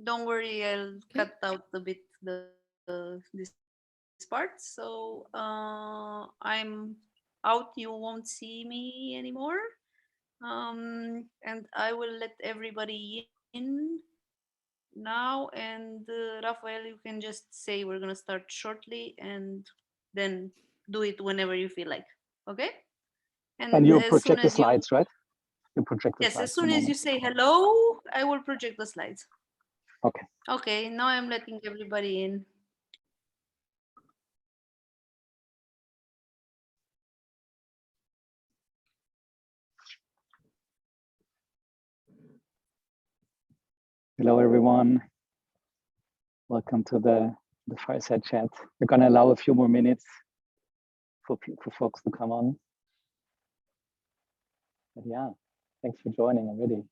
don't worry, I'll cut out a bit this part. So I'm out. You won't see me anymore. And I will let everybody in now. And Rafael, you can just say we're gonna start shortly, and then do it whenever you feel like. Okay? And And you as soon project the as you, slides, right? You project the yes, as slides in a soon as you moment. say hello, I will project the slides. Okay. Okay, now I'm letting everybody in. Hello, everyone. Welcome to the fireside chat. We're going to allow a few more minutes for folks to come on. But yeah, thanks for joining already.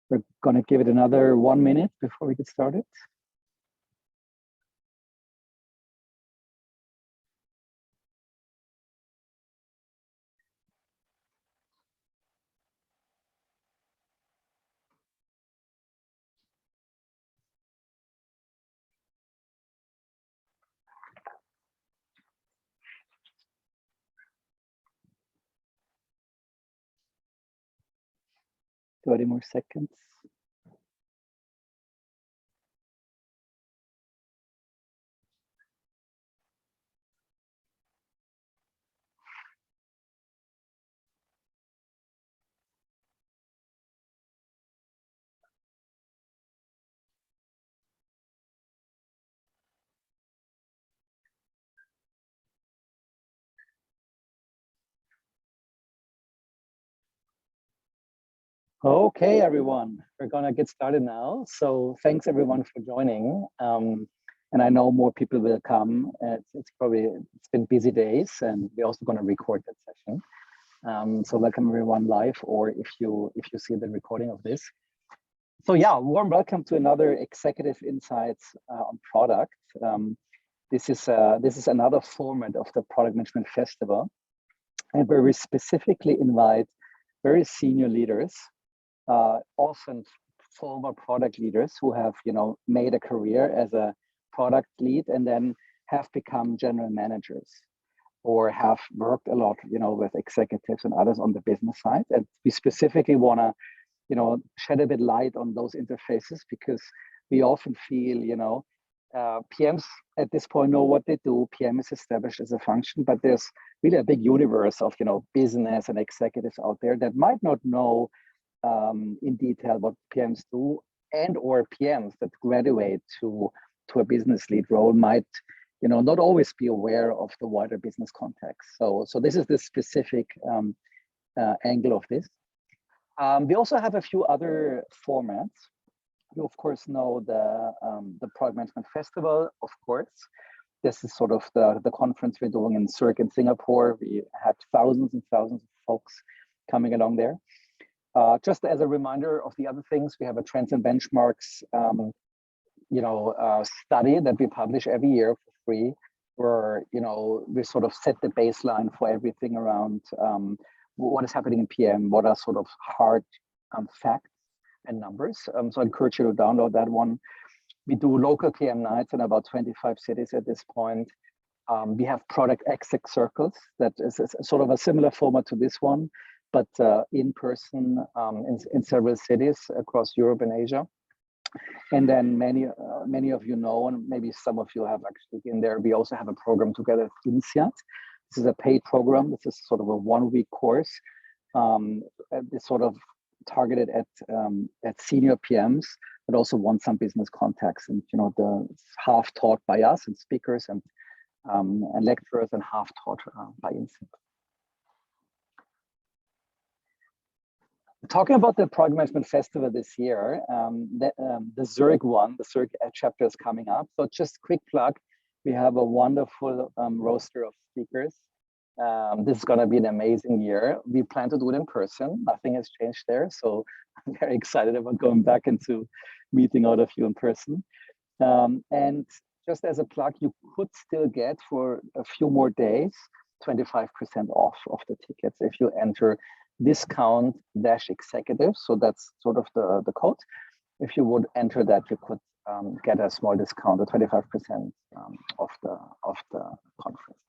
We're going to give it another 1 minute before we get started. 30 more seconds. Okay, everyone, we're gonna get started now. So thanks everyone for joining. And I know more people will come. It's been busy days, and we're also gonna record that session. So welcome everyone live, or if you see the recording of this. So yeah, warm welcome to another Executive Insights on product. This is another format of the Product Management Festival, and where we specifically invite very senior leaders, often former product leaders who have made a career as a product lead and then have become general managers or have worked a lot with executives and others on the business side. And we specifically want to shed a bit light on those interfaces, because we often feel PMs at this point know what they do. PM is established as a function, but there's really a big universe of business and executives out there that might not know in detail what PMs do, and or PMs that graduate to a business lead role might not always be aware of the wider business context. So this is the specific angle of this. We also have a few other formats. You of course know the Product Management Festival, of course. This is sort of the conference we're doing in Zurich in Singapore. We had thousands and thousands of folks coming along there. Just as a reminder of the other things, we have a Trends and Benchmarks study that we publish every year for free, where we sort of set the baseline for everything around what is happening in PM, what are sort of hard facts and numbers. So I encourage you to download that one. We do local PM nights in about 25 cities at this point. We have product exec circles that is sort of a similar format to this one, but in person in several cities across Europe and Asia. And then many of you know, and maybe some of you have actually been there, we also have a program together with INSEAD. This is a paid program. This is sort of a 1-week course. It's sort of targeted at senior PMs, but also want some business contacts. And it's half taught by us and speakers and lecturers, and half taught by INSEAD. Talking about the Product Management Festival this year, the Zurich one, the Zurich chapter is coming up. So just quick plug, we have a wonderful roster of speakers. This is going to be an amazing year. We plan to do it in person. Nothing has changed there. So I'm very excited about going back into meeting all of you in person. And just as a plug, you could still get for a few more days 25% off of the tickets if you enter discount-executive. So that's sort of the code. If you would enter that, you could get a small discount, a 25% of the conference.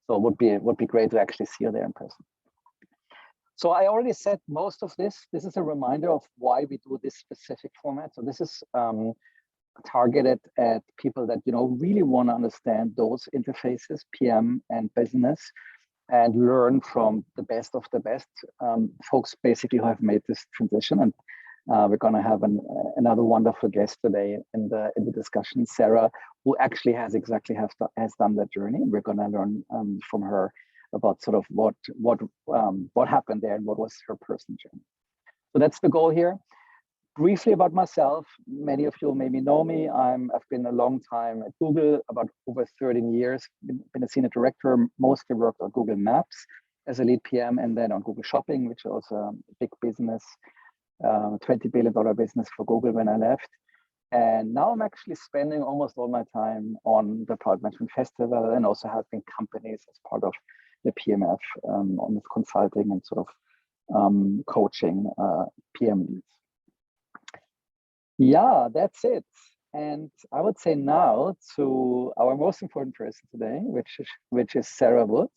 So it would be great to actually see you there in person. So I already said most of this. This is a reminder of why we do this specific format. So this is targeted at people that really want to understand those interfaces, PM and business, and learn from the best of the best folks basically who have made this transition. And we're going to have another wonderful guest today in the discussion, Sarah, who actually has done that journey. We're going to learn from her about sort of what happened there and what was her personal journey. So that's the goal here. Briefly about myself, many of you maybe know me. I've been a long time at Google, about over 13 years, been a senior director, mostly worked on Google Maps as a lead PM, and then on Google Shopping, which was a big business, $20 billion business for Google when I left. And now I'm actually spending almost all my time on the Product Management Festival and also helping companies as part of the PMF on this consulting and sort of coaching PM leads. Yeah, that's it. And I would say now to our most important person today, which is Sarah Wood.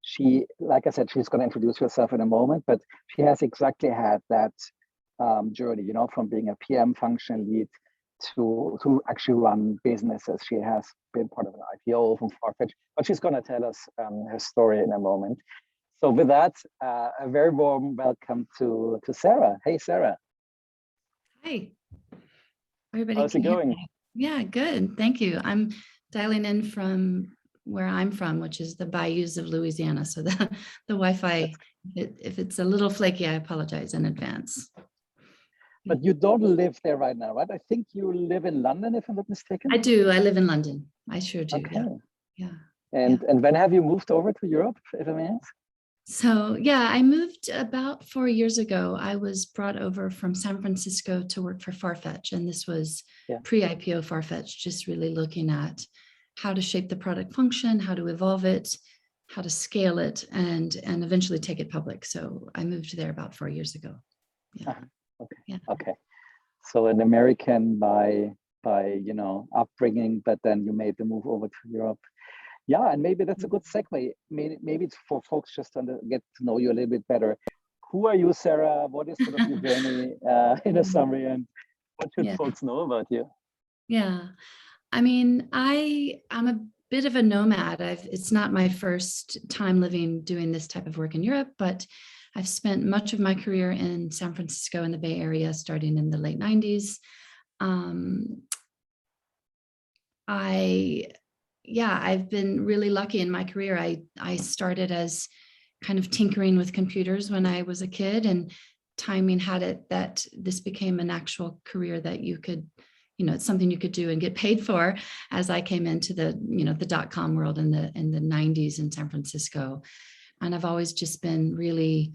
She, like I said, she's going to introduce herself in a moment, but she has exactly had that journey, from being a PM function lead to actually run businesses. She has been part of an IPO from Farfetch, but she's going to tell us her story in a moment. So with that, a very warm welcome to Sarah. Hey, Sarah. Hi, everybody. How's it going? Yeah, good. Thank you. I'm dialing in from where I'm from, which is the bayous of Louisiana. So the Wi-Fi, if it's a little flaky, I apologize in advance. But you don't live there right now, right? I think you live in London, if I'm not mistaken. I do. I live in London. I sure do. Okay. Yeah. And when have you moved over to Europe, if I may ask? So yeah, I moved about 4 years ago. I was brought over from San Francisco to work for Farfetch, and this was pre-IPO Farfetch, just really looking at how to shape the product function, how to evolve it, how to scale it, and eventually take it public. So I moved there about 4 years ago. Yeah. Okay. Yeah. Okay. So an American by upbringing, but then you made the move over to Europe. Yeah, and maybe that's a good segue. Maybe it's for folks just to get to know you a little bit better. Who are you, Sarah? What is sort of your journey in a summary, and what should folks know about you? Yeah, I mean, I'm a bit of a nomad. It's not my first time doing this type of work in Europe, but I've spent much of my career in San Francisco in the Bay Area, starting in the late 90s. I've been really lucky in my career. I started as kind of tinkering with computers when I was a kid, and timing had it that this became an actual career that you could, it's something you could do and get paid for, as I came into the .com world in the 90s in San Francisco. And I've always just been really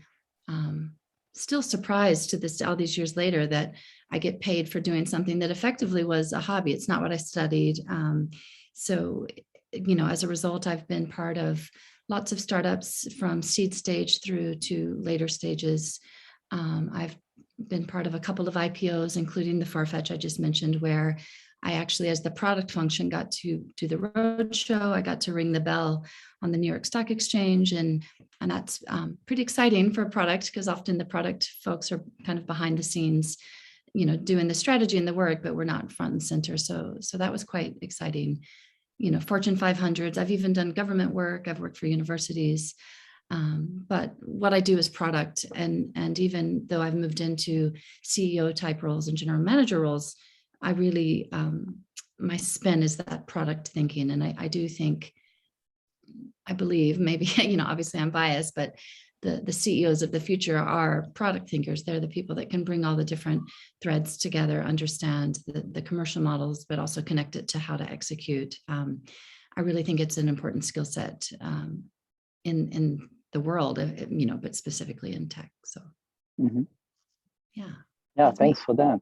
still surprised all these years later that I get paid for doing something that effectively was a hobby. It's not what I studied. So, as a result, I've been part of lots of startups from seed stage through to later stages. I've been part of a couple of IPOs, including the Farfetch I just mentioned, where I actually, as the product function, got to do the roadshow. I got to ring the bell on the New York Stock Exchange, and that's pretty exciting for a product, because often the product folks are kind of behind the scenes doing the strategy and the work, but we're not front and center. So that was quite exciting. Fortune 500s. I've even done government work. I've worked for universities. But what I do is product. And even though I've moved into CEO type roles and general manager roles, I really, my spin is that product thinking. And I do think, I believe, maybe, obviously I'm biased, but the CEOs of the future are product thinkers. They're the people that can bring all the different threads together, understand the commercial models, but also connect it to how to execute. I really think it's an important skill set in the world, but specifically in tech. So, yeah. Yeah, thanks for that.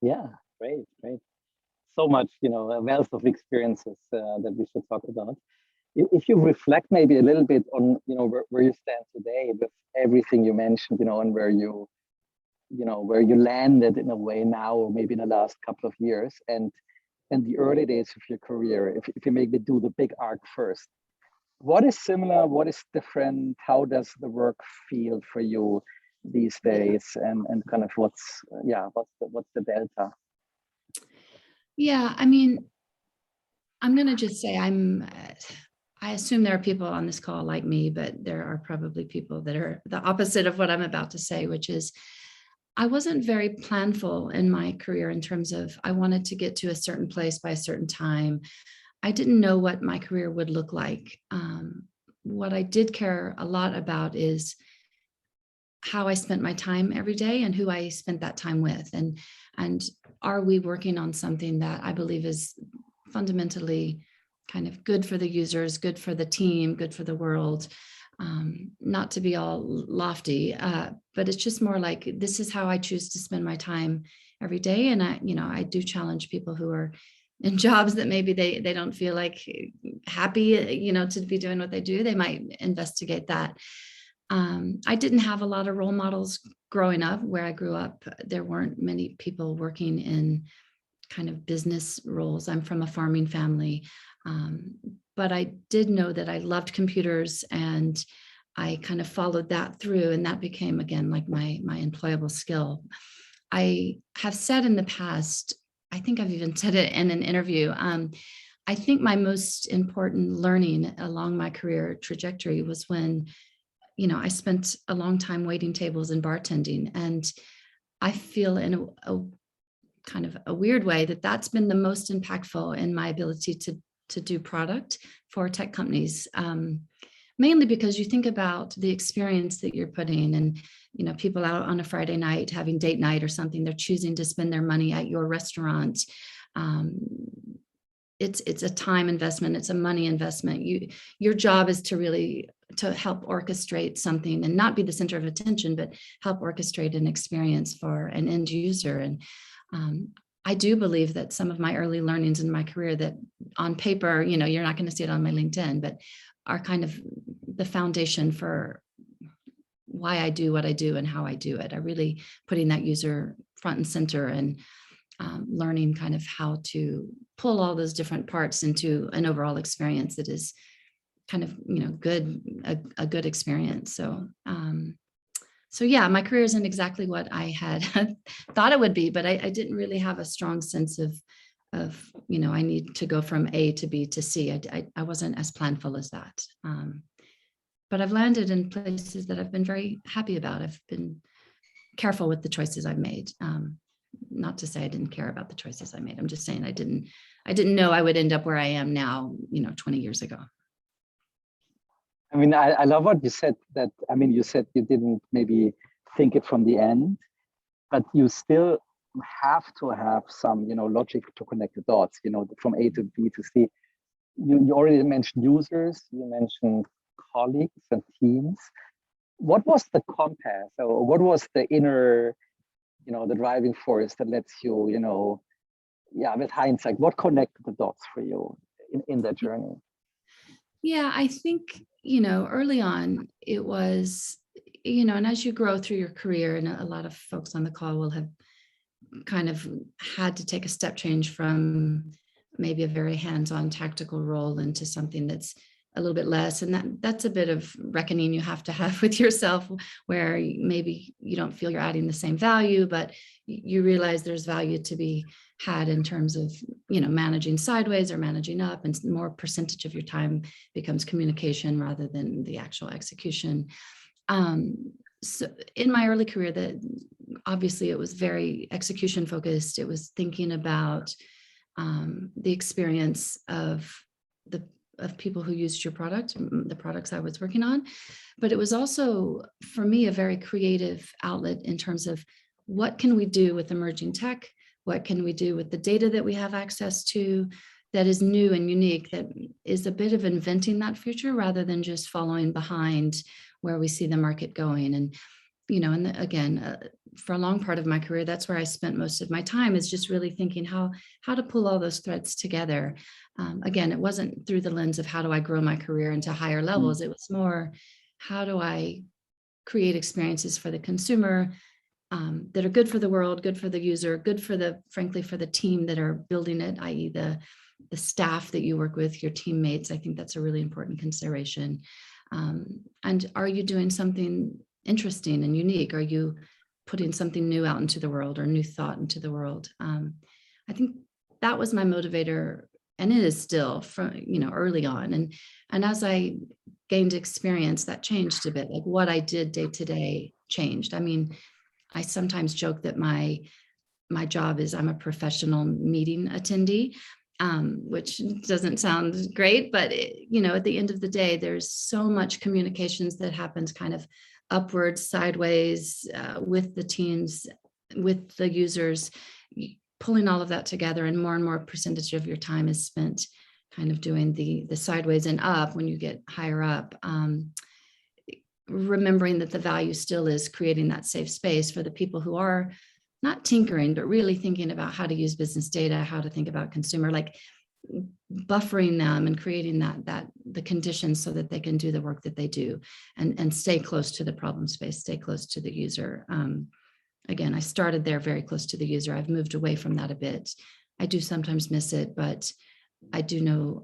Yeah, great. So much, a wealth of experiences that we should talk about. If you reflect maybe a little bit on, where you stand today with everything you mentioned, and where you landed in a way now, or maybe in the last couple of years, and the early days of your career, if you maybe do the big arc first, what is similar? What is different? How does the work feel for you these days? And kind of what's the delta? Yeah, I mean, I'm going to just say I assume there are people on this call like me, but there are probably people that are the opposite of what I'm about to say, which is I wasn't very planful in my career in terms of I wanted to get to a certain place by a certain time. I didn't know what my career would look like. What I did care a lot about is how I spent my time every day and who I spent that time with. And are we working on something that I believe is fundamentally kind of good for the users, good for the team, good for the world. Not to be all lofty, but it's just more like, this is how I choose to spend my time every day. And I do challenge people who are in jobs that maybe they don't feel like happy, to be doing what they do. They might investigate that. I didn't have a lot of role models growing up. Where I grew up, there weren't many people working in kind of business roles. I'm from a farming family. But I did know that I loved computers, and I kind of followed that through, and that became, again, like my employable skill. I have said in the past, I think I've even said it in an interview, I think my most important learning along my career trajectory was when, I spent a long time waiting tables and bartending, and I feel in a kind of a weird way that that's been the most impactful in my ability to do product for tech companies, mainly because you think about the experience that you're putting, and people out on a Friday night having date night or something, they're choosing to spend their money at your restaurant. It's a time investment, it's a money investment. Your job is to help orchestrate something and not be the center of attention, but help orchestrate an experience for an end user. And I do believe that some of my early learnings in my career that on paper, you're not going to see it on my LinkedIn, but are kind of the foundation for why I do what I do and how I do it. I really putting that user front and center, and learning kind of how to pull all those different parts into an overall experience that is kind of, a good experience. So yeah, my career isn't exactly what I had thought it would be, but I didn't really have a strong sense of, I need to go from A to B to C. I wasn't as planful as that. But I've landed in places that I've been very happy about. I've been careful with the choices I've made. Not to say I didn't care about the choices I made. I'm just saying I didn't know I would end up where I am now, 20 years ago. I mean, I love what you said, that, you said you didn't maybe think it from the end, but you still have to have some, logic to connect the dots, from A to B to C. You already mentioned users, you mentioned colleagues and teams. What was the compass, or what was the inner, the driving force that lets you, with hindsight, what connected the dots for you in that journey? Yeah, I think, early on it was, and as you grow through your career, and a lot of folks on the call will have kind of had to take a step change from maybe a very hands-on tactical role into something that's a little bit less. And that's a bit of reckoning you have to have with yourself, where maybe you don't feel you're adding the same value, but you realize there's value to be had in terms of, managing sideways or managing up, and more percentage of your time becomes communication rather than the actual execution. So in my early career, that obviously it was very execution focused. It was thinking about the experience of people who used your product, the products I was working on. But it was also, for me, a very creative outlet in terms of what can we do with emerging tech? What can we do with the data that we have access to that is new and unique, that is a bit of inventing that future rather than just following behind where we see the market going. And, again, for a long part of my career, that's where I spent most of my time, is just really thinking how to pull all those threads together. Again, it wasn't through the lens of how do I grow my career into higher levels. It was more, how do I create experiences for the consumer that are good for the world, good for the user, good for frankly, for the team that are building it, i.e. the staff that you work with, your teammates. I think that's a really important consideration. And are you doing something interesting and unique? Are you putting something new out into the world, or new thought into the world? I think that was my motivator, and it is still from, early on. And as I gained experience, that changed a bit. Like what I did day to day changed. I mean, I sometimes joke that my job is I'm a professional meeting attendee, which doesn't sound great, but at the end of the day, there's so much communications that happens kind of upwards, sideways, with the teams, with the users, pulling all of that together, and more percentage of your time is spent kind of doing the sideways and up when you get higher up. Remembering that the value still is creating that safe space for the people who are not tinkering, but really thinking about how to use business data, how to think about consumer, like buffering them and creating the conditions so that they can do the work that they do, and stay close to the problem space, stay close to the user. Again, I started there very close to the user. I've moved away from that a bit. I do sometimes miss it, but I do know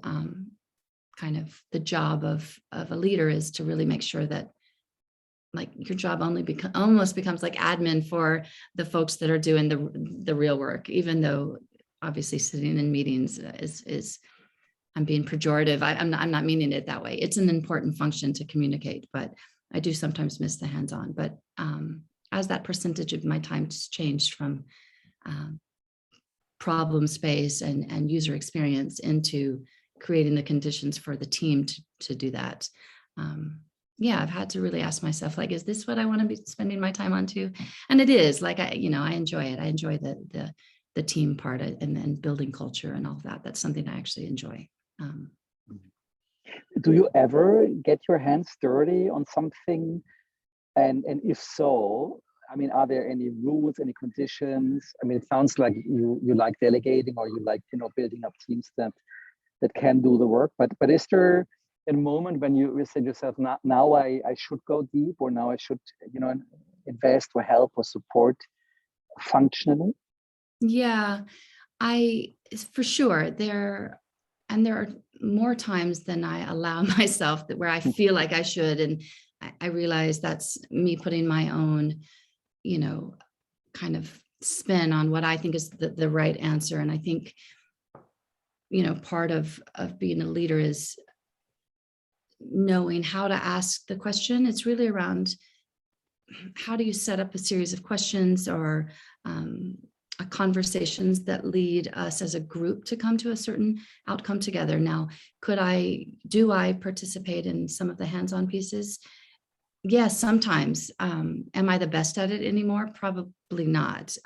kind of the job of a leader is to really make sure that, like, your job almost becomes like admin for the folks that are doing the real work, even though obviously sitting in meetings is I'm being pejorative. I'm not meaning it that way. It's an important function to communicate, but I do sometimes miss the hands-on. But as that percentage of my time has changed from problem space and user experience into creating the conditions for the team to do that, I've had to really ask myself, like, is this what I want to be spending my time on too? And it is. Like, I enjoy it. I enjoy the team part and building culture and all of that. That's something I actually enjoy. Do you ever get your hands dirty on something? And if so, I mean, are there any rules, any conditions? I mean, it sounds like you like delegating, or you like, building up teams that can do the work. But is there a moment when you say to yourself, now I should go deep, or now I should, invest or help or support functionally? Yeah, for sure, there are more times than I allow myself where I feel like I should. And I realize that's me putting my own, kind of spin on what I think is the right answer. And I think, part of being a leader is knowing how to ask the question. It's really around how do you set up a series of questions or conversations that lead us as a group to come to a certain outcome together. Now, do I participate in some of the hands-on pieces? Yes, sometimes. Am I the best at it anymore? Probably not.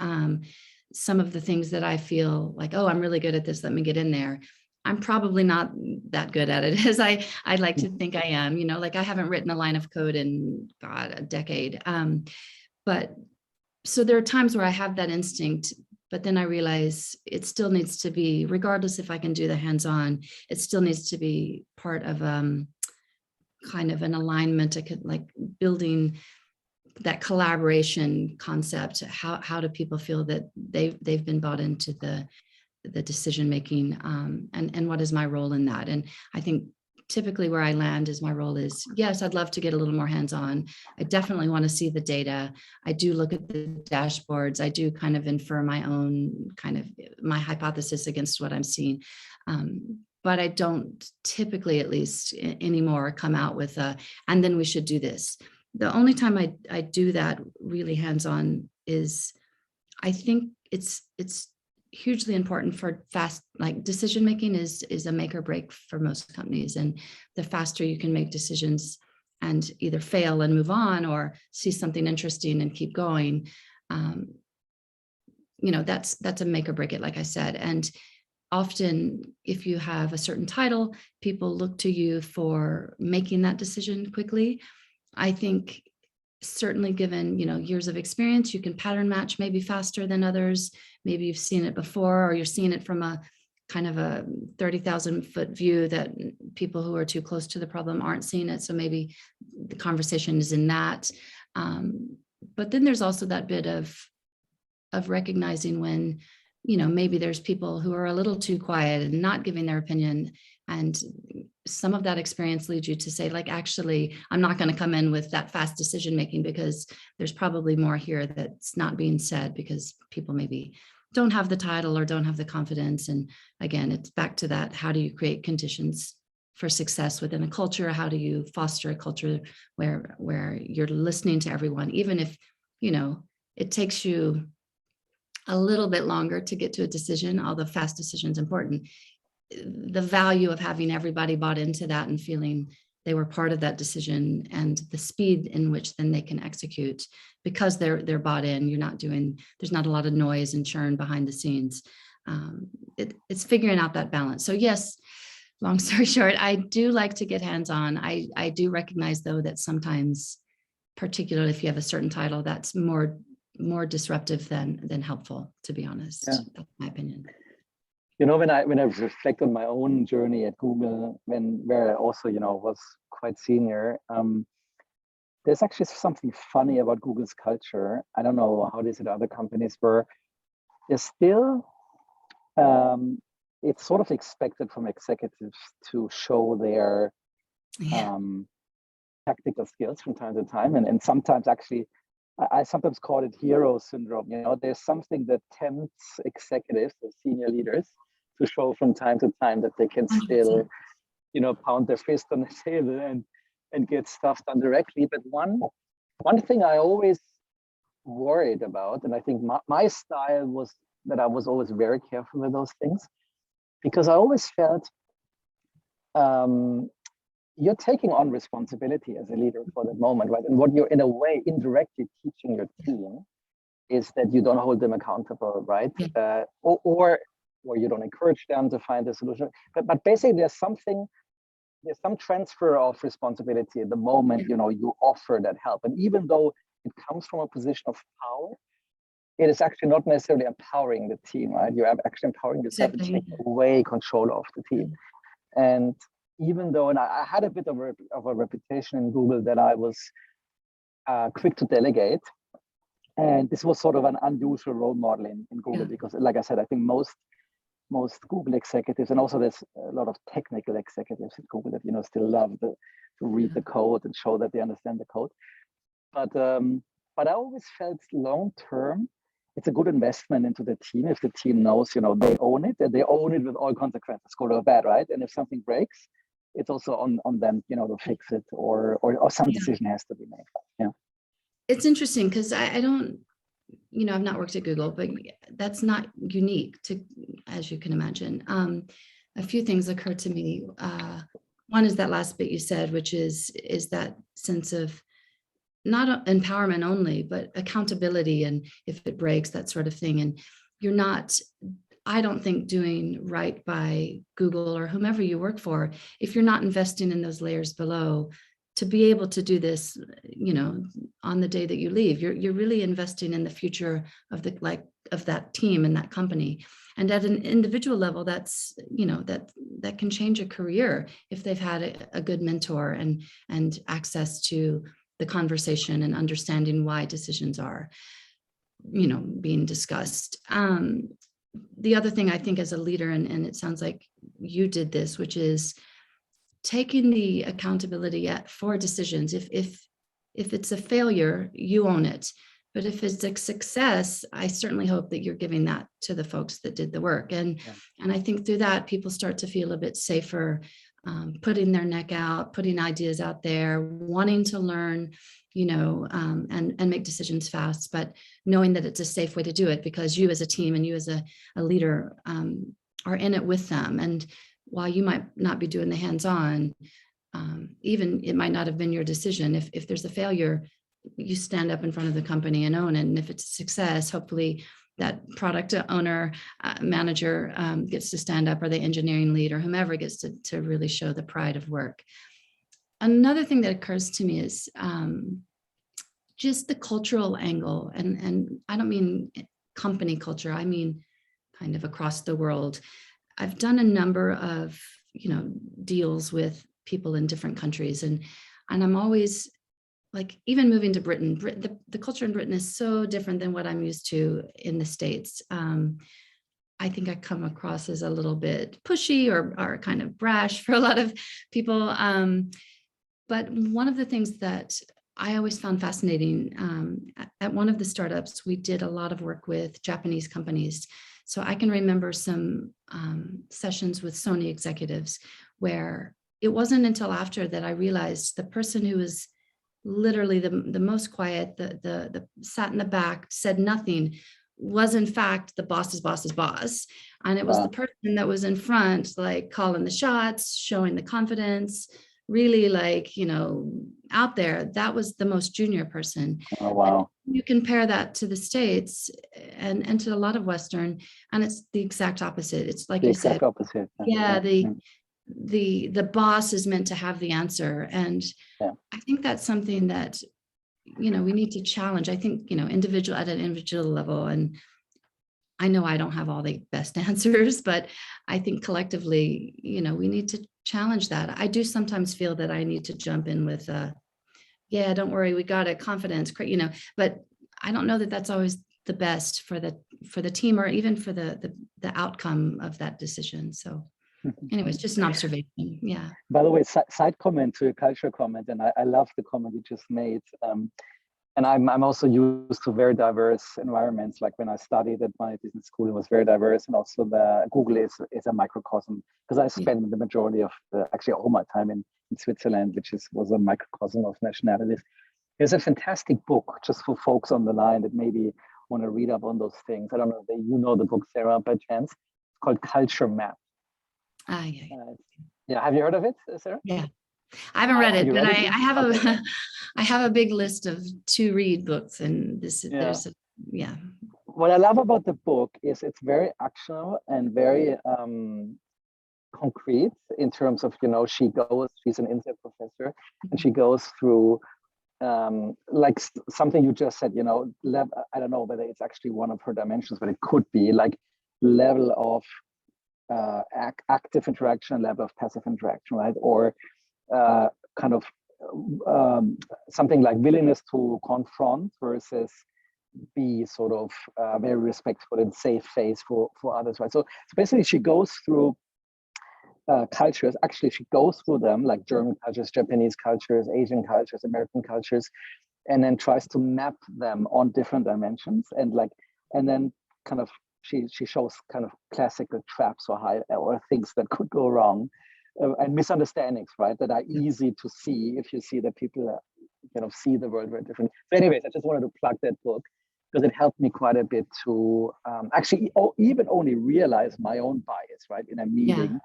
Some of the things that I feel like, oh, I'm really good at this, let me get in there, I'm probably not that good at it as I'd like to think I am. Like, I haven't written a line of code in, God, a decade. But so there are times where I have that instinct, but then I realize it still needs to be, regardless if I can do the hands-on, it still needs to be part of kind of an alignment, like building that collaboration concept. How do people feel that they've been bought into the decision making, and what is my role in that? And I think typically where I land is my role is, yes, I'd love to get a little more hands-on. I definitely want to see the data. I do look at the dashboards. I do kind of infer my own my hypothesis against what I'm seeing. But I don't typically, at least anymore, come out with and then we should do this. The only time I do that really hands-on is, I think it's hugely important for fast, like decision making is a make or break for most companies. And the faster you can make decisions and either fail and move on or see something interesting and keep going, that's a make or break it, like I said. And often if you have a certain title, people look to you for making that decision quickly. I think certainly given, years of experience, you can pattern match maybe faster than others. Maybe you've seen it before, or you're seeing it from a kind of a 30,000 foot view that people who are too close to the problem aren't seeing it. So maybe the conversation is in that. But then there's also that bit of recognizing when, maybe there's people who are a little too quiet and not giving their opinion. And some of that experience leads you to say, like, actually, I'm not going to come in with that fast decision making because there's probably more here that's not being said because people maybe don't have the title or don't have the confidence. And again, it's back to that. How do you create conditions for success within a culture? How do you foster a culture where you're listening to everyone, even if, it takes you a little bit longer to get to a decision, although fast decision is important. The value of having everybody bought into that and feeling they were part of that decision, and the speed in which then they can execute because they're bought in. There's not a lot of noise and churn behind the scenes. It's figuring out that balance. So yes, long story short, I do like to get hands-on. I do recognize though that sometimes, particularly if you have a certain title, that's more disruptive than helpful, to be honest. Yeah. That's my opinion. When I reflect on my own journey at Google, where I also, was quite senior, there's actually something funny about Google's culture. I don't know how it is at other companies, where there's still, it's sort of expected from executives to show their tactical skills from time to time, and sometimes actually, I sometimes call it hero syndrome. There's something that tempts executives or senior leaders to show from time to time that they can still, 100%. Pound their fist on the table and get stuff done directly. But one thing I always worried about, and I think my style was that I was always very careful with those things, because I always felt you're taking on responsibility as a leader for that moment, right? And what you're in a way indirectly teaching your team is that you don't hold them accountable, right? Yeah. Or you don't encourage them to find a solution. But basically, there's some transfer of responsibility at the moment, you offer that help. And even though it comes from a position of power, it is actually not necessarily empowering the team, right? You're actually empowering yourself and taking away control of the team. And even though, and I had a bit of a reputation in Google that I was quick to delegate. And this was sort of an unusual role model in Google, because like I said, I think most Google executives, and also there's a lot of technical executives at Google that, still love to read the code and show that they understand the code. But I always felt long-term, it's a good investment into the team if the team knows, they own it, and they own it with all consequences, good or bad, right? And if something breaks, it's also on them, to fix it, or some decision has to be made. Yeah. It's interesting because I don't, I've not worked at Google, but that's not unique to, as you can imagine. A few things occurred to me. One is that last bit you said, which is that sense of not empowerment only, but accountability, and if it breaks, that sort of thing. And you're not, I don't think, doing right by Google or whomever you work for if you're not investing in those layers below to be able to do this, on the day that you leave. You're really investing in the future of that team and that company. And at an individual level, that's, that can change a career if they've had a good mentor and access to the conversation and understanding why decisions are, being discussed. The other thing I think as a leader, and it sounds like you did this, which is taking the accountability for decisions. If it's a failure, you own it. But if it's a success, I certainly hope that you're giving that to the folks that did the work. And I think through that, people start to feel a bit safer, putting their neck out, putting ideas out there, wanting to learn, and make decisions fast, but knowing that it's a safe way to do it because you as a team and you as a leader are in it with them. And while you might not be doing the hands-on, even it might not have been your decision. If there's a failure, you stand up in front of the company and own it. And if it's a success, hopefully that product owner, manager gets to stand up, or the engineering lead or whomever gets to really show the pride of work. Another thing that occurs to me is just the cultural angle. And I don't mean company culture, I mean kind of across the world. I've done a number of, deals with people in different countries. And I'm always like, even moving to Britain, the culture in Britain is so different than what I'm used to in the States. I think I come across as a little bit pushy or kind of brash for a lot of people. But one of the things that I always found fascinating, at one of the startups, we did a lot of work with Japanese companies. So I can remember some sessions with Sony executives where it wasn't until after that I realized the person who was literally the most quiet, the sat in the back, said nothing, was in fact the boss's boss's boss. And it was the person that was in front, like calling the shots, showing the confidence, really like, out there. That was the most junior person. Oh, wow. And you compare that to the States and to a lot of Western, and it's the exact opposite. It's like The you exact said, opposite. yeah, the boss is meant to have the answer. And I think that's something that, we need to challenge. I think, at an individual level, and I know I don't have all the best answers, but I think collectively, we need to challenge that. I do sometimes feel that I need to jump in with, don't worry, we got it, confidence, but I don't know that that's always the best for the team or even for the outcome of that decision. So anyways, just an observation. Yeah. By the way, side comment to your culture comment, and I love the comment you just made. And I'm also used to very diverse environments. Like when I studied at my business school, it was very diverse, and also Google is a microcosm, because I spent the majority of actually all my time in Switzerland, which was a microcosm of nationalities. There's a fantastic book just for folks on the line that maybe want to read up on those things. I don't know if you know the book, Sarah, by chance. It's called Culture Map. Yeah, have you heard of it, Sarah? Yeah, I haven't read it, but I have a big list of to read books, and there's What I love about the book is it's very actionable and very concrete in terms of, she's an insight professor, and she goes through like something you just said, I don't know whether it's actually one of her dimensions, but it could be like level of active interaction, level of passive interaction, right? Or kind of something like willingness to confront versus be sort of very respectful and safe face for others, right? So basically she goes through cultures. Actually, she goes through them, like German cultures, Japanese cultures, Asian cultures, American cultures, and then tries to map them on different dimensions, and then kind of she shows kind of classical traps or things that could go wrong, and misunderstandings, right, that are easy to see if you see that people see the world very differently. So anyways, I just wanted to plug that book because it helped me quite a bit to actually even only realize my own bias, right, in a meeting.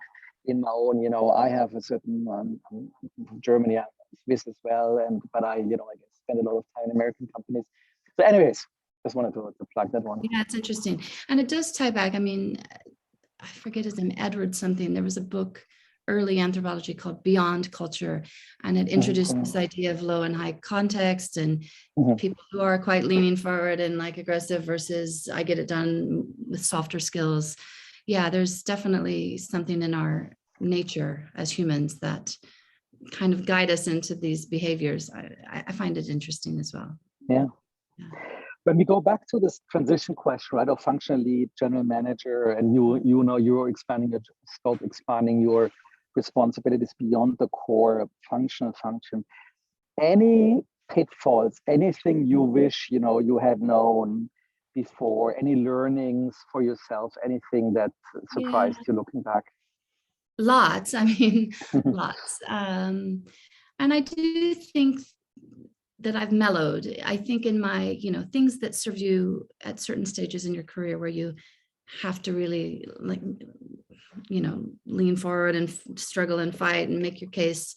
In my own, I have a certain from Germany, I'm Swiss as well, but I spend a lot of time in American companies. So anyways, just wanted to plug that one. Yeah, it's interesting. And it does tie back. I mean, I forget his name, Edward something. There was a book, early anthropology, called Beyond Culture, and it introduced this idea of low and high context, and people who are quite leaning forward and like aggressive versus I get it done with softer skills. Yeah, there's definitely something in our nature as humans that kind of guide us into these behaviors. I find it interesting as well. Yeah. When we go back to this transition question, right, of functional lead, general manager, and you're expanding your scope, expanding your responsibilities beyond the core functional function. Any pitfalls, anything you wish you had known before, any learnings for yourself, anything that surprised you looking back? Lots. I mean, lots. And I do think that I've mellowed. I think in my, things that serve you at certain stages in your career where you have to really lean forward and struggle and fight and make your case.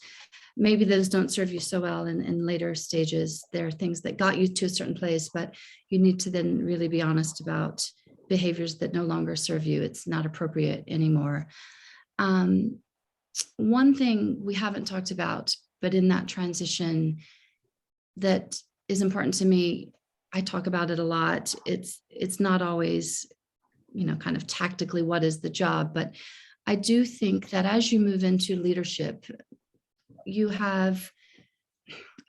Maybe those don't serve you so well in later stages. There are things that got you to a certain place, but you need to then really be honest about behaviors that no longer serve you. It's not appropriate anymore. One thing we haven't talked about, but in that transition that is important to me, I talk about it a lot. It's not always, kind of tactically what is the job, but I do think that as you move into leadership, you have,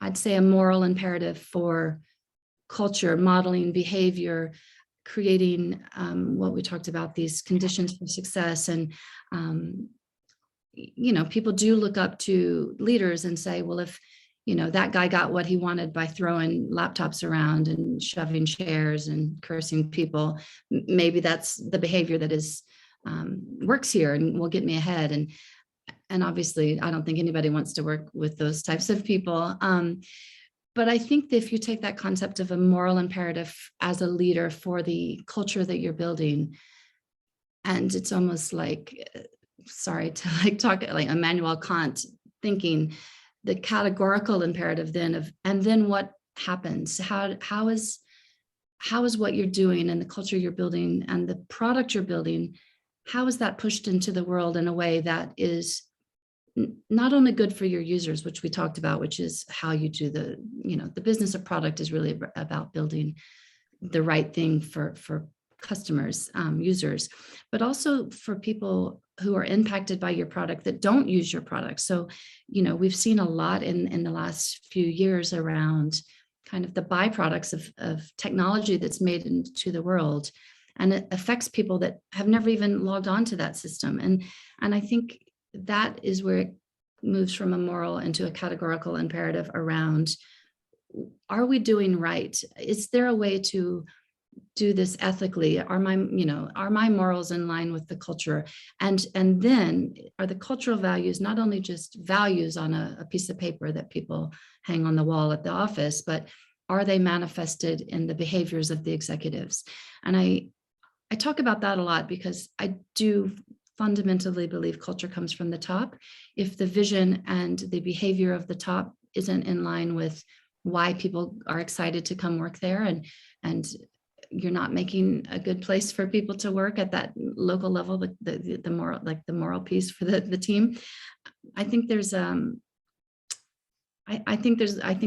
I'd say, a moral imperative for culture, modeling behavior, creating what we talked about, these conditions for success. And, people do look up to leaders and say, well, if, that guy got what he wanted by throwing laptops around and shoving chairs and cursing people, maybe that's the behavior that is works here and will get me ahead. And obviously, I don't think anybody wants to work with those types of people. But I think that if you take that concept of a moral imperative as a leader for the culture that you're building, and it's almost like, sorry to talk like Immanuel Kant thinking, the categorical imperative then of, and then what happens? How is what you're doing and the culture you're building and the product you're building, how is that pushed into the world in a way that is not only good for your users, which we talked about, which is how you do the business of product is really about building the right thing for customers, users, but also for people who are impacted by your product that don't use your product. So, we've seen a lot in the last few years around kind of the byproducts of technology that's made into the world, and it affects people that have never even logged on to that system. And I think that is where it moves from a moral into a categorical imperative around, are we doing right? Is there a way to do this ethically? Are my morals in line with the culture? And then are the cultural values not only just values on a piece of paper that people hang on the wall at the office, but are they manifested in the behaviors of the executives? And I talk about that a lot because I do fundamentally believe culture comes from the top. If the vision and the behavior of the top isn't in line with why people are excited to come work there, and you're not making a good place for people to work at that local level, the moral piece for the team, I think there's I think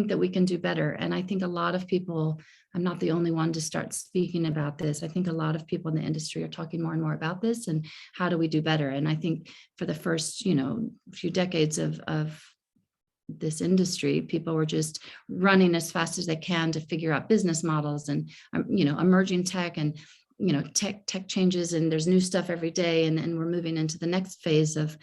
that we can do better. And I think a lot of people, I'm not the only one to start speaking about this. I think a lot of people in the industry are talking more and more about this and how do we do better? And I think for the first, few decades of this industry, people were just running as fast as they can to figure out business models and, emerging tech and, tech changes, and there's new stuff every day. And we're moving into the next phase of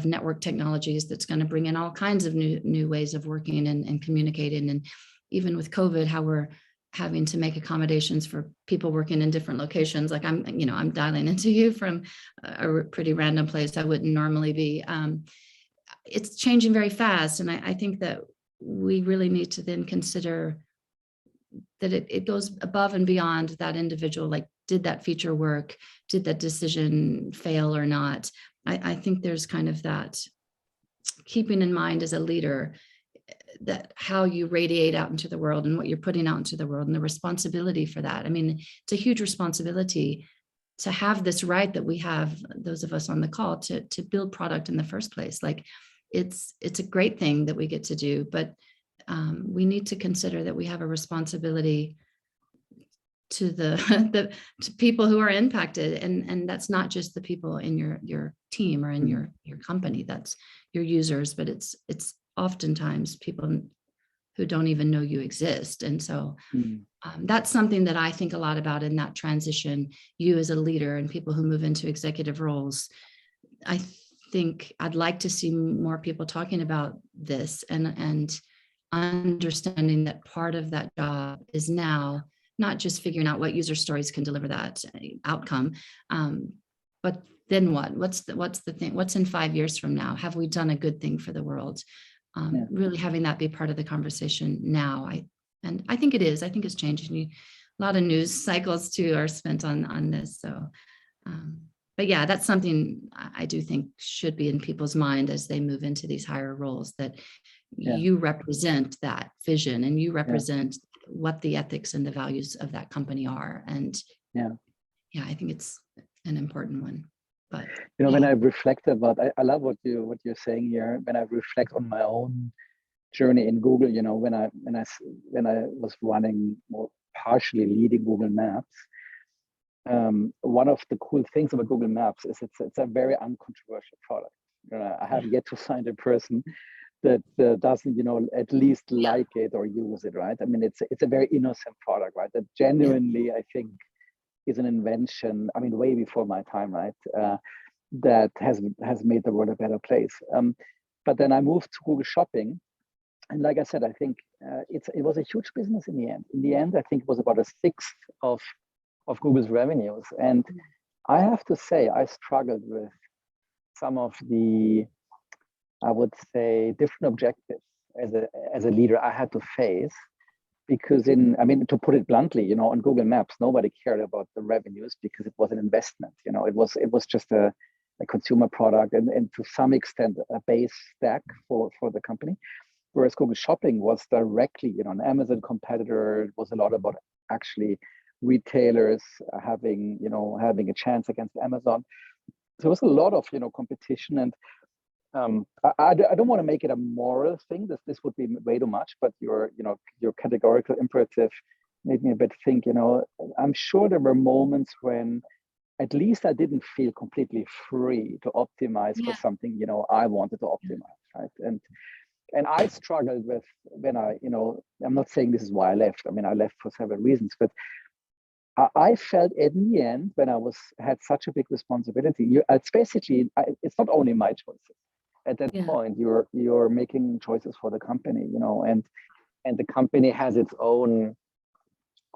network technologies that's going to bring in all kinds of new ways of working and communicating. And even with COVID, how we're having to make accommodations for people working in different locations. Like I'm dialing into you from a pretty random place I wouldn't normally be. It's changing very fast. And I think that we really need to then consider that it goes above and beyond that individual, like, did that feature work? Did that decision fail or not? I think there's kind of that keeping in mind as a leader that how you radiate out into the world and what you're putting out into the world and the responsibility for that. I mean, it's a huge responsibility to have this right that we have, those of us on the call, to build product in the first place. Like it's a great thing that we get to do, but we need to consider that we have a responsibility to the to people who are impacted, and that's not just the people in your team or in your company, that's your users, but it's oftentimes people who don't even know you exist. And so that's something that I think a lot about in that transition, you as a leader and people who move into executive roles. I think I'd like to see more people talking about this and understanding that part of that job is now not just figuring out what user stories can deliver that outcome, but then what? What's the thing? What's in 5 years from now? Have we done a good thing for the world? Really having that be part of the conversation now. I think it is. I think it's changing. A lot of news cycles too are spent on this. So, but yeah, that's something I do think should be in people's mind as they move into these higher roles, that you represent that vision and you represent what the ethics and the values of that company are. And I think it's an important one. But when I reflect about, I love what you're saying here. When I reflect on my own journey in Google, when I was running, more partially leading Google Maps, one of the cool things about Google Maps is it's a very uncontroversial product. I have yet to find a person that doesn't, at least like it or use it, right? I mean, it's a very innocent product, right? That genuinely, I think, is an invention. I mean, way before my time, right? That has made the world a better place. But then I moved to Google Shopping, and like I said, I think it was a huge business in the end. In the end, I think it was about a sixth of Google's revenues, and I have to say, I struggled with some of the, I would say, different objectives as a leader I had to face. Because to put it bluntly, on Google Maps, nobody cared about the revenues because it was an investment. It was just a consumer product and to some extent a base stack for the company. Whereas Google Shopping was directly, an Amazon competitor. It was a lot about actually retailers having a chance against Amazon. So there was a lot of competition, and I don't want to make it a moral thing. This would be way too much, but your categorical imperative made me a bit think. I'm sure there were moments when at least I didn't feel completely free to optimize for something I wanted to optimize, right? And I struggled with when I'm not saying this is why I left. I mean, I left for several reasons, but I felt in the end when I had such a big responsibility, it's basically it's not only my choices. At that point, you're making choices for the company, and the company has its own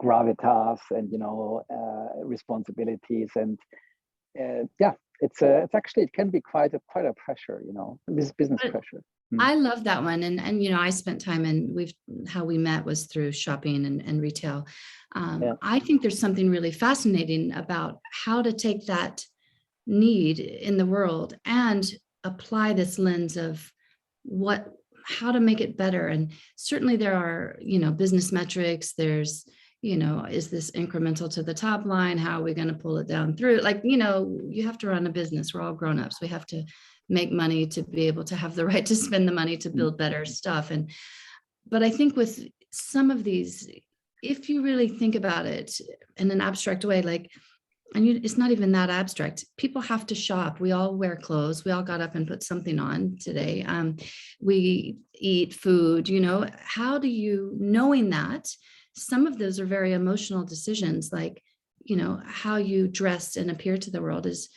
gravitas and responsibilities, and it's actually, it can be quite a pressure, this business pressure. I love that one. And I spent time how we met was through shopping and retail. I think there's something really fascinating about how to take that need in the world and apply this lens of how to make it better. And certainly there are, business metrics. There's, is this incremental to the top line? How are we going to pull it down through? You have to run a business. We're all grown-ups. We have to make money to be able to have the right to spend the money to build better stuff. But I think with some of these, if you really think about it in an abstract way, it's not even that abstract. People have to shop. We all wear clothes. We all got up and put something on today. We eat food, how do you, knowing that some of those are very emotional decisions, how you dress and appear to the world is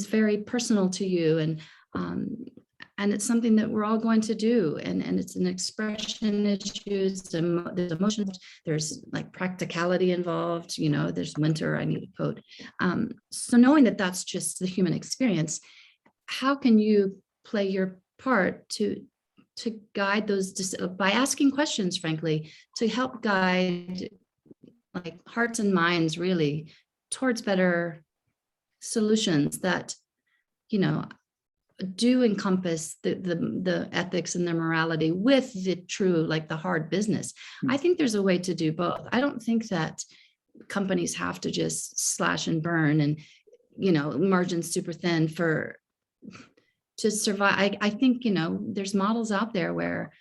very personal to you. And it's something that we're all going to do. And it's an expression issues, there's emotions, there's practicality involved, there's winter, I need a coat. So knowing that that's just the human experience, how can you play your part to guide those, by asking questions, frankly, to help guide hearts and minds really towards better solutions that, do encompass the ethics and the morality with the true, the hard business. I think there's a way to do both. I don't think that companies have to just slash and burn and, margins super thin to survive. I think, there's models out there where,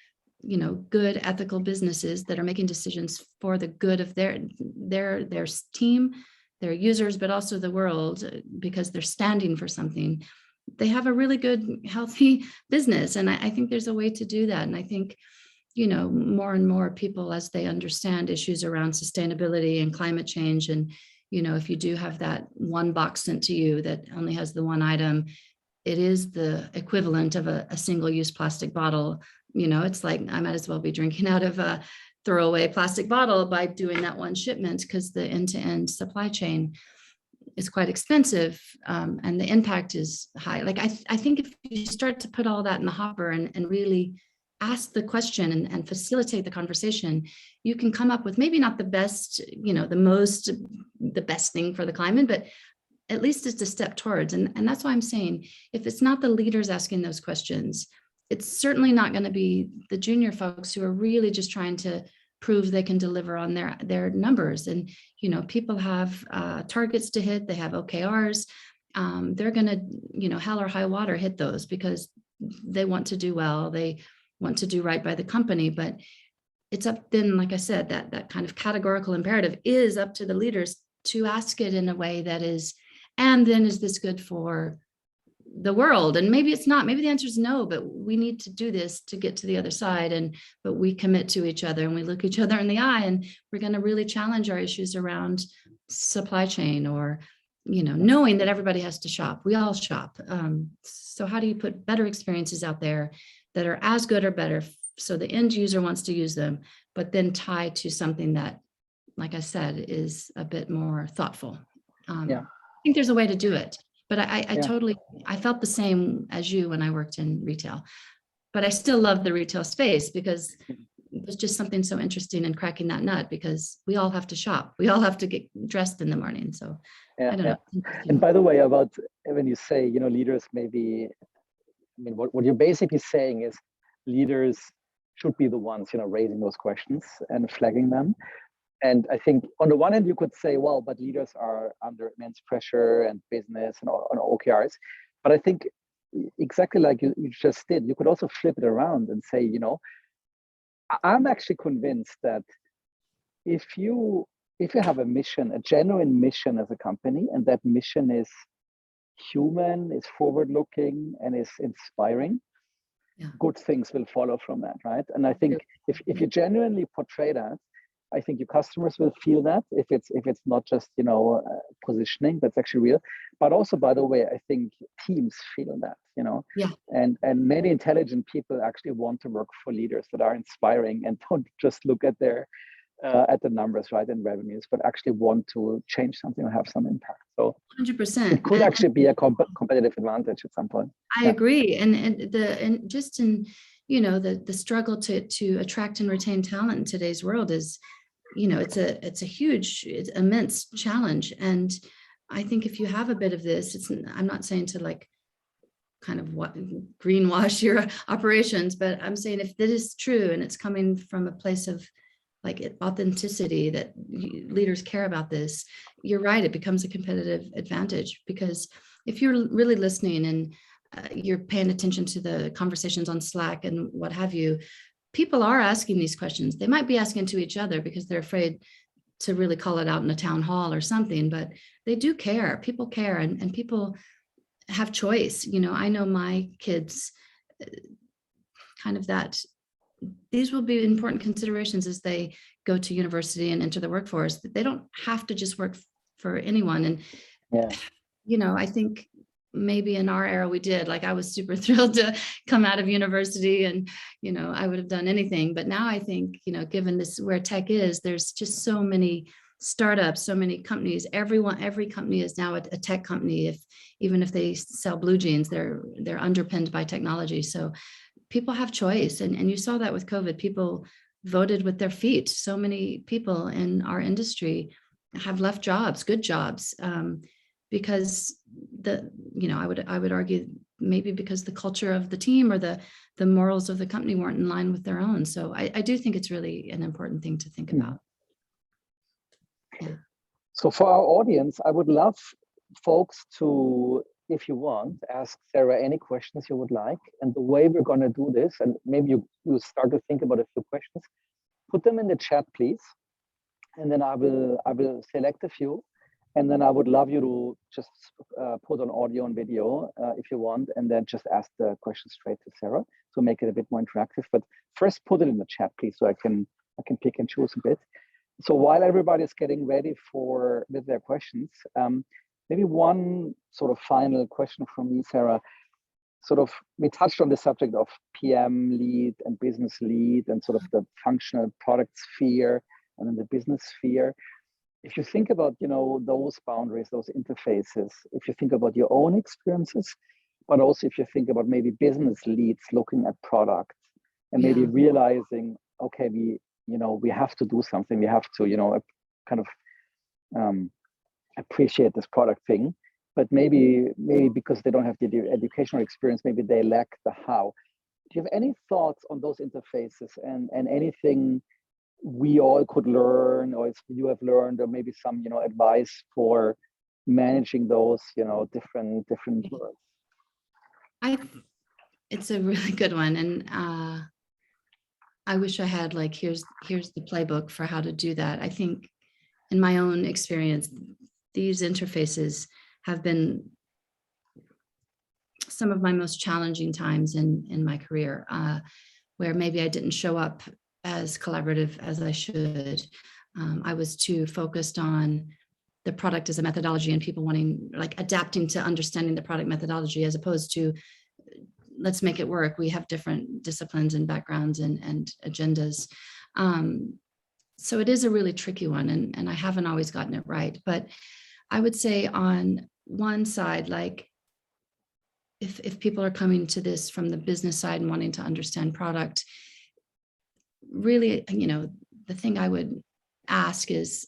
good ethical businesses that are making decisions for the good of their team, their users, but also the world, because they're standing for something. They have a really good, healthy business. And I think there's a way to do that. And I think, more and more people, as they understand issues around sustainability and climate change, and, if you do have that one box sent to you that only has the one item, it is the equivalent of a single-use plastic bottle. It's like I might as well be drinking out of a throwaway plastic bottle by doing that one shipment, because the end-to-end supply chain is quite expensive, and the impact is high. Like I think if you start to put all that in the hopper and really ask the question and facilitate the conversation, you can come up with maybe not the best, the best thing for the climate, but at least it's a step towards. And that's why I'm saying, if it's not the leaders asking those questions, it's certainly not going to be the junior folks who are really just trying to prove they can deliver on their numbers. And, people have targets to hit, they have OKRs. They're going to, hell or high water hit those because they want to do well. They want to do right by the company. But it's up then, like I said, that kind of categorical imperative is up to the leaders to ask it in a way that is, and then is this good for the world? And maybe it's not, maybe the answer is no, but we need to do this to get to the other side. But we commit to each other and we look each other in the eye, and we're going to really challenge our issues around supply chain, or, knowing that everybody has to shop. We all shop. So how do you put better experiences out there that are as good or better, so the end user wants to use them, but then tie to something that, like I said, is a bit more thoughtful. I think there's a way to do it, but I felt the same as you when I worked in retail, but I still love the retail space because it was just something so interesting in cracking that nut, because we all have to shop. We all have to get dressed in the morning. So I don't know. And by the way, about when you say, leaders maybe, what you're basically saying is leaders should be the ones, raising those questions and flagging them. And I think on the one hand, you could say, well, but leaders are under immense pressure and business and OKRs. But I think exactly like you just did, you could also flip it around and say, I'm actually convinced that if you have a mission, a genuine mission as a company, and that mission is human, is forward-looking, and is inspiring, good things will follow from that, right? And I think if you genuinely portray that, I think your customers will feel that, if it's not just positioning, that's actually real. But also, by the way, I think teams feel that, and many intelligent people actually want to work for leaders that are inspiring and don't just look at the numbers, right, and revenues, but actually want to change something or have some impact. So 100%. it could actually be a competitive advantage at some point. I agree. And just in, the struggle to attract and retain talent in today's world is, it's a huge, it's immense challenge. And I think if you have a bit of this, I'm not saying to kind of greenwash your operations, but I'm saying if that is true and it's coming from a place of authenticity, that leaders care about this, you're right, it becomes a competitive advantage. Because if you're really listening and you're paying attention to the conversations on Slack and what have you, people are asking these questions. They might be asking to each other because they're afraid to really call it out in a town hall or something, but they do care. People care, and people have choice. I know my kids kind of that these will be important considerations as they go to university and enter the workforce. They don't have to just work for anyone. And, I think maybe in our era we did. I was super thrilled to come out of university and, I would have done anything. But now I think, given this where tech is, there's just so many startups, so many companies. Every company is now a tech company. Even if they sell blue jeans, they're underpinned by technology. So people have choice. And you saw that with COVID. People voted with their feet. So many people in our industry have left jobs, good jobs, because I would argue maybe because the culture of the team or the morals of the company weren't in line with their own. So I do think it's really an important thing to think about. Yeah. So for our audience, I would love folks to, if you want, ask Sarah any questions you would like. And the way we're going to do this, and maybe you start to think about a few questions, put them in the chat, please. And then I will select a few. And then I would love you to just put on audio and video if you want, and then just ask the question straight to Sarah to make it a bit more interactive. But first, put it in the chat, please, so I can pick and choose a bit. So while everybody's getting ready with their questions, maybe one sort of final question from me, Sarah. sort of, we touched on the subject of PM lead and business lead and sort of the functional product sphere and then the business sphere. If you think about, those boundaries, those interfaces, if you think about your own experiences, but also if you think about maybe business leads looking at product and maybe realizing, okay, we have to do something. We have to, kind of appreciate this product thing, but maybe because they don't have the educational experience, maybe they lack the how. Do you have any thoughts on those interfaces and anything we all could learn, or you have learned, or maybe some advice for managing those different worlds? It's a really good one, and I wish I had here's the playbook for how to do that. I think in my own experience, these interfaces have been some of my most challenging times in my career, where maybe I didn't show up as collaborative as I should. I was too focused on the product as a methodology and people wanting, adapting to understanding the product methodology, as opposed to let's make it work. We have different disciplines and backgrounds and agendas. So it is a really tricky one, and I haven't always gotten it right. But I would say on one side, if people are coming to this from the business side and wanting to understand product, really, the thing I would ask is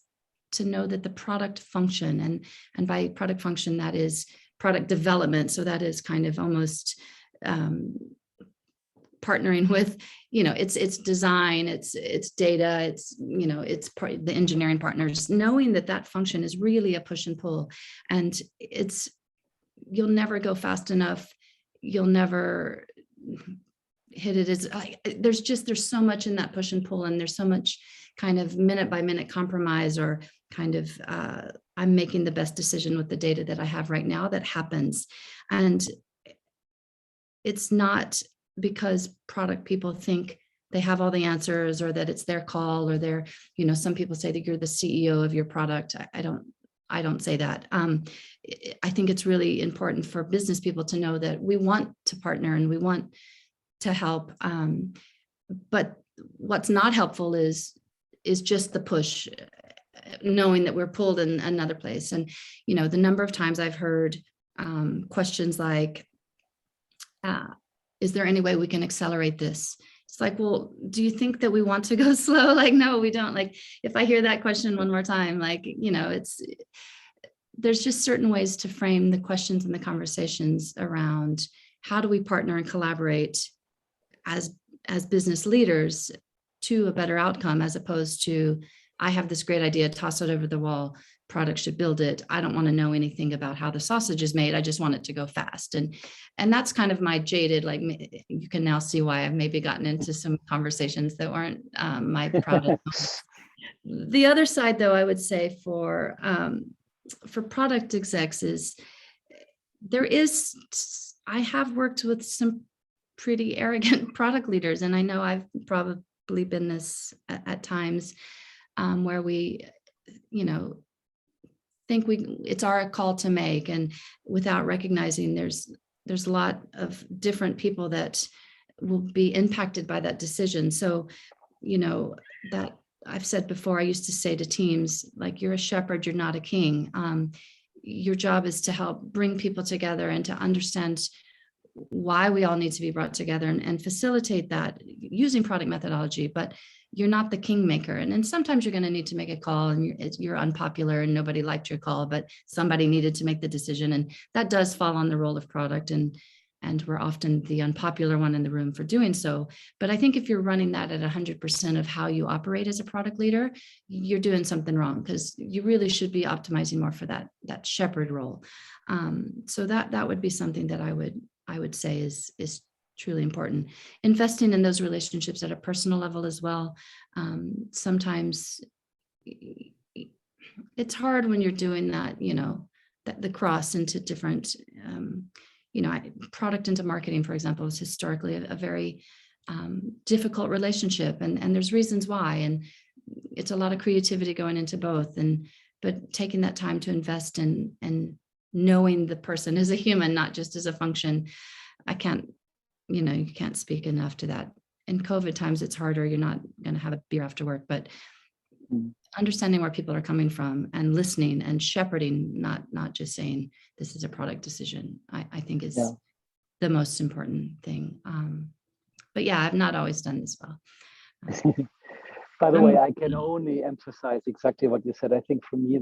to know that the product function, and by product function, that is product development. So that is kind of almost partnering with, it's design, it's data, it's the engineering partners, knowing that function is really a push and pull, and you'll never go fast enough. You'll never hit it as there's so much in that push and pull, and there's so much kind of minute by minute compromise, or kind of I'm making the best decision with the data that I have right now that happens. And it's not because product people think they have all the answers, or that it's their call, or some people say that you're the CEO of your product. I don't say that. I think it's really important for business people to know that we want to partner and we want to help. But what's not helpful is just the push, knowing that we're pulled in another place. And, the number of times I've heard questions like, is there any way we can accelerate this? It's well, do you think that we want to go slow? No, we don't. If I hear that question one more time, there's just certain ways to frame the questions and the conversations around how do we partner and collaborate as business leaders to a better outcome, as opposed to, I have this great idea, toss it over the wall, product should build it. I don't want to know anything about how the sausage is made. I just want it to go fast. And that's kind of my jaded, you can now see why I've maybe gotten into some conversations that weren't my proudest. The other side, though, I would say for product execs is I have worked with some pretty arrogant product leaders. And I know I've probably been this at times, where we, think it's our call to make, and without recognizing there's a lot of different people that will be impacted by that decision. So, that I've said before, I used to say to teams, you're a shepherd, you're not a king. Your job is to help bring people together and to understand why we all need to be brought together, and facilitate that using product methodology. But you're not the kingmaker. And then sometimes you're going to need to make a call, and you're unpopular and nobody liked your call, but somebody needed to make the decision. And that does fall on the role of product. And we're often the unpopular one in the room for doing so. But I think if you're running that at 100% of how you operate as a product leader, you're doing something wrong, because you really should be optimizing more for that shepherd role. So that would be something that I would say is truly important. Investing in those relationships at a personal level as well. Sometimes it's hard when you're doing that, the cross into different, product into marketing, for example, is historically a very difficult relationship. And there's reasons why, and it's a lot of creativity going into both. But taking that time to invest in knowing the person as a human, not just as a function, I can't, you can't speak enough to that. In COVID times, it's harder. You're not going to have a beer after work, but understanding where people are coming from and listening and shepherding, not just saying this is a product decision, I think is the most important thing. But yeah, I've not always done this well. By the way, I can only emphasize exactly what you said. I think for me,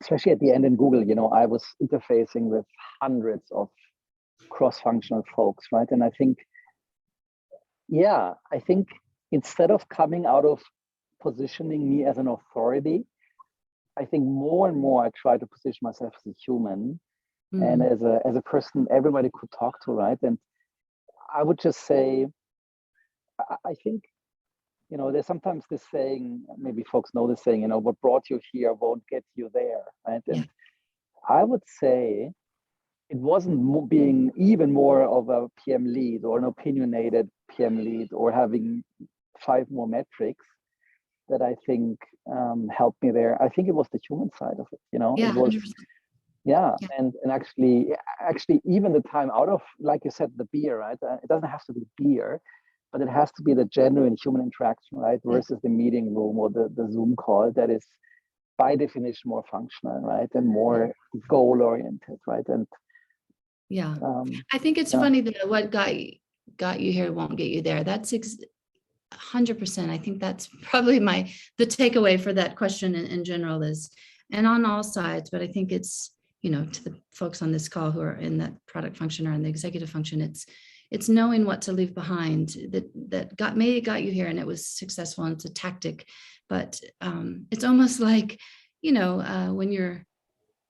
especially at the end in Google, I was interfacing with hundreds of cross-functional folks, right? And I think instead of coming out of positioning me as an authority, I think more and more I try to position myself as a human and as a person everybody could talk to, right? And I would just say, I think, there's sometimes this saying, maybe folks know this saying, what brought you here won't get you there, right? And I would say it wasn't being even more of a PM lead or an opinionated PM lead or having 5 more metrics that I think helped me there. I think it was the human side of it, it was 100%. and actually even the time out of, like you said, the beer, right? It doesn't have to be beer, but it has to be the genuine human interaction, right? Versus the meeting room or the Zoom call that is by definition more functional, right? And more goal oriented, right? And I think it's funny that what got you here won't get you there. That's 100%. I think that's probably the takeaway for that question in general is, and on all sides, but I think it's, to the folks on this call who are in that product function or in the executive function, it's knowing what to leave behind that got you here and it was successful and it's a tactic. But it's almost like, when you're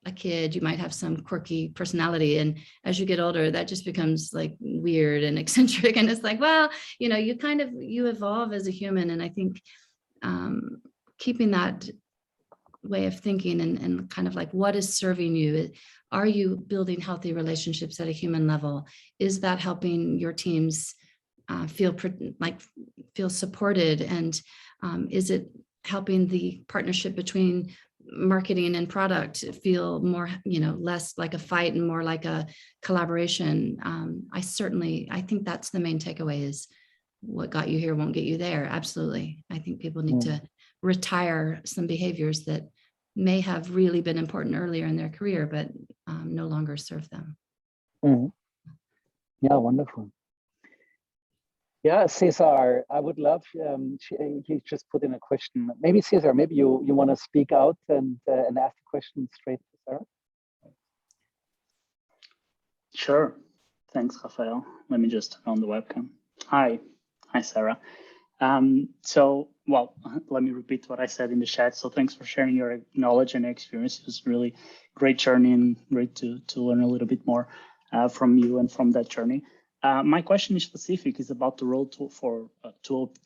a kid, you might have some quirky personality, and as you get older, that just becomes like weird and eccentric. And it's like, well, you evolve as a human. And I think keeping that way of thinking and kind of like, what is serving you? Are you building healthy relationships at a human level? Is that helping your teams feel supported? And is it helping the partnership between marketing and product feel more, less like a fight and more like a collaboration? I think that's the main takeaway is what got you here won't get you there. Absolutely. I think people need to retire some behaviors that may have really been important earlier in their career, but no longer serve them. Yeah, wonderful. Yeah, Cesar, I would love, he just put in a question. Maybe Cesar, maybe you want to speak out and ask the question straight to Sarah? Sure. Thanks, Rafael. Let me just turn on the webcam. Hi, Sarah. Let me repeat what I said in the chat. So thanks for sharing your knowledge and experience. It was really great journey and great to learn a little bit more from you and from that journey. My question is specific is about the role to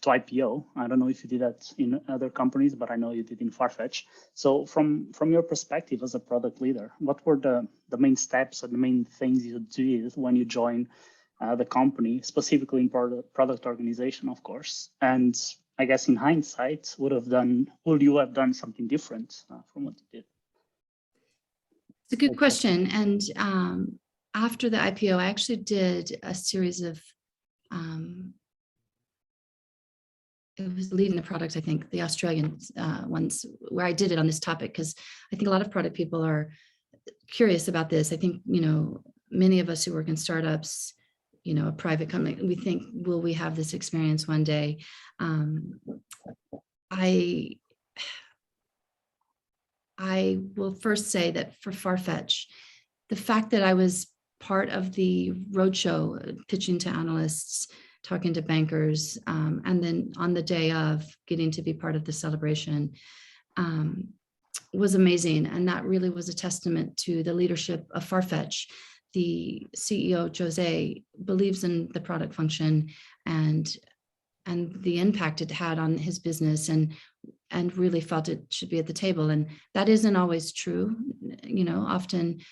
IPO. I don't know if you did that in other companies, but I know you did in Farfetch. So from your perspective as a product leader, what were the main steps or the main things you did when you joined the company, specifically in product organization, of course? And I guess in hindsight, would you have done something different from what you did? It's a good question. And after the IPO, I actually did a series of, it was leading the product, I think, the Australian ones, where I did it on this topic, because I think a lot of product people are curious about this. I think, many of us who work in startups, a private company, we think, will we have this experience one day? I will first say that for Farfetch, the fact that I was part of the roadshow, pitching to analysts, talking to bankers, and then on the day of getting to be part of the celebration was amazing. And that really was a testament to the leadership of Farfetch. The CEO, Jose, believes in the product function and the impact it had on his business and really felt it should be at the table. And that isn't always true. Often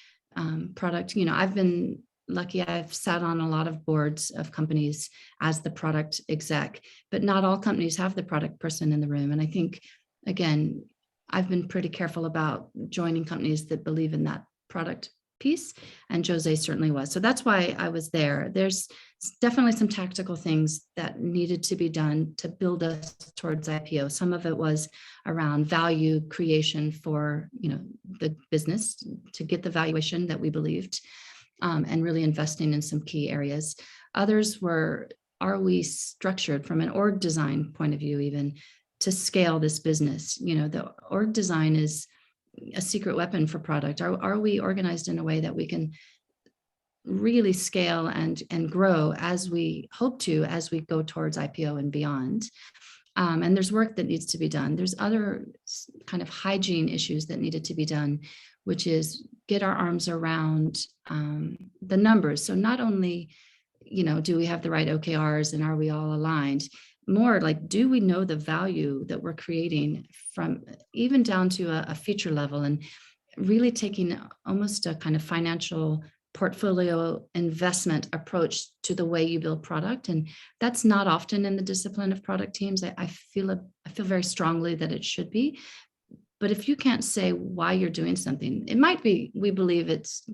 product, I've been lucky. I've sat on a lot of boards of companies as the product exec, but not all companies have the product person in the room. And I think, again, I've been pretty careful about joining companies that believe in that product piece, and Jose certainly was. So that's why I was there. There's definitely some tactical things that needed to be done to build us towards IPO. Some of it was around value creation for, the business to get the valuation that we believed, and really investing in some key areas. Others were, are we structured from an org design point of view, even to scale this business? The org design is a secret weapon for product. Are we organized in a way that we can really scale and grow as we hope to, as we go towards IPO and beyond? And there's work that needs to be done. There's other kind of hygiene issues that needed to be done, which is get our arms around the numbers. So not only, do we have the right OKRs and are we all aligned? More like, do we know the value that we're creating, from even down to a feature level, and really taking almost a kind of financial portfolio investment approach to the way you build product. And that's not often in the discipline of product teams. I feel very strongly that it should be. But if you can't say why you're doing something, it might be, we believe it's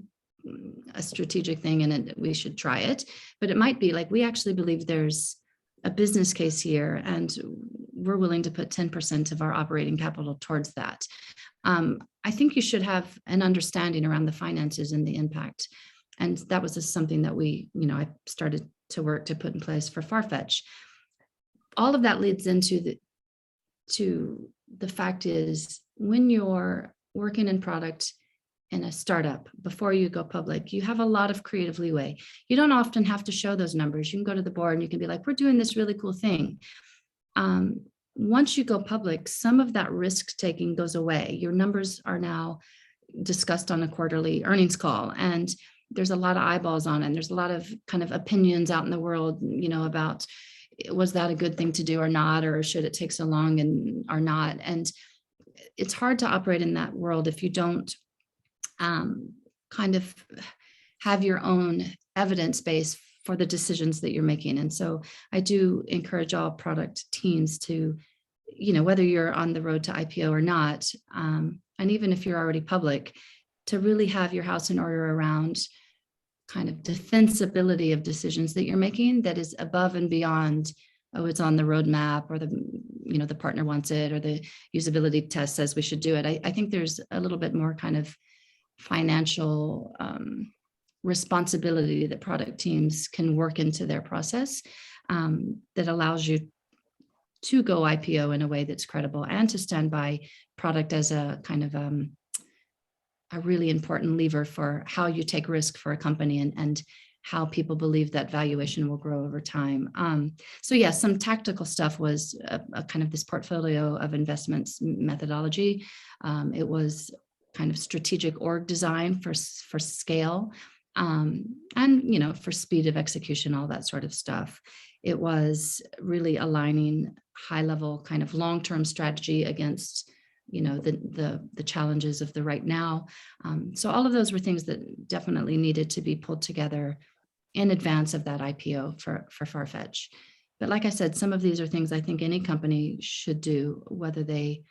a strategic thing and we should try it, but it might be like, we actually believe there's a business case here and we're willing to put 10% of our operating capital towards that. I think you should have an understanding around the finances and the impact. And that was just something that I started to work to put in place for Farfetch. All of that leads into the fact is, when you're working in product in a startup, before you go public, you have a lot of creative leeway. You don't often have to show those numbers. You can go to the board and you can be like, we're doing this really cool thing. Once you go public, some of that risk taking goes away. Your numbers are now discussed on a quarterly earnings call, and there's a lot of eyeballs on it. And there's a lot of kind of opinions out in the world, about, was that a good thing to do or not, or should it take so long and or not? And it's hard to operate in that world if you don't kind of have your own evidence base for the decisions that you're making. And so I do encourage all product teams to, whether you're on the road to IPO or not, and even if you're already public, to really have your house in order around kind of defensibility of decisions that you're making that is above and beyond, oh, it's on the roadmap, or the partner wants it, or the usability test says we should do it. I think there's a little bit more kind of financial responsibility that product teams can work into their process, that allows you to go IPO in a way that's credible, and to stand by product as a kind of a really important lever for how you take risk for a company, and how people believe that valuation will grow over time. So yes, some tactical stuff was a kind of this portfolio of investments methodology. It was kind of strategic org design for scale, and for speed of execution, all that sort of stuff. It was really aligning high level kind of long-term strategy against the challenges of the right now. So all of those were things that definitely needed to be pulled together in advance of that IPO for Farfetch. But like I said, some of these are things I think any company should do, whether they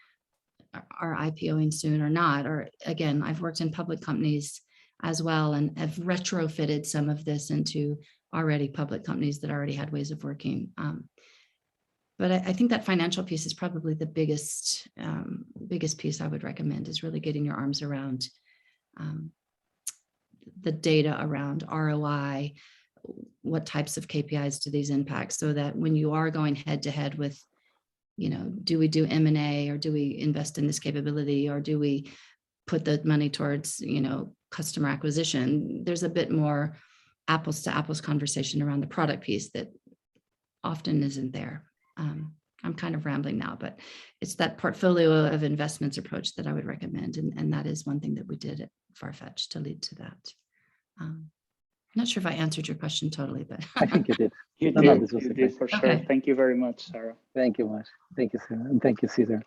are IPOing soon or not. Or again, I've worked in public companies as well, and have retrofitted some of this into already public companies that already had ways of working. But I think that financial piece is probably the biggest piece I would recommend, is really getting your arms around the data around ROI, what types of KPIs do these impact, so that when you are going head to head with, do we do M&A, or do we invest in this capability, or do we put the money towards, customer acquisition, there's a bit more apples to apples conversation around the product piece that often isn't there. I'm kind of rambling now, but it's that portfolio of investments approach that I would recommend. And that is one thing that we did at Farfetch to lead to that. I'm not sure if I answered your question totally, but I think you did. You No, did, this was you okay. did for sure. Okay. Thank you very much, Sarah. Thank you much. Thank you, Sarah. And thank you, Cesar.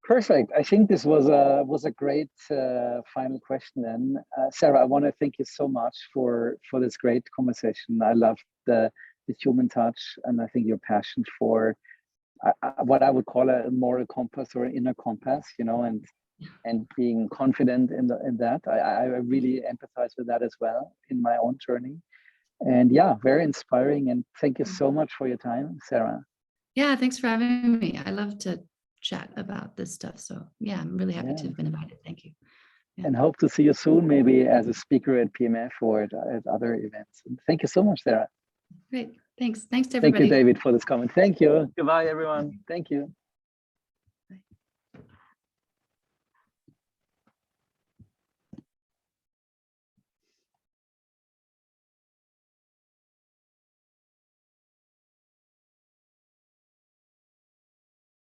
Perfect. I think this was a great final question then. Sarah, I want to thank you so much for this great conversation. I love the human touch, and I think your passion for what I would call a moral compass or inner compass, and and being confident in that. I really empathize with that as well in my own journey. And yeah, very inspiring. And thank you so much for your time, Sarah. Yeah, thanks for having me. I love to chat about this stuff. So yeah, I'm really happy to Yeah. have been invited. Thank you. Yeah. And hope to see you soon, maybe as a speaker at PMF or at other events. And thank you so much, Sarah. Great. Thanks. Thanks to Thank you, everybody. David, for this comment. Thank you. Goodbye, everyone. Thank you.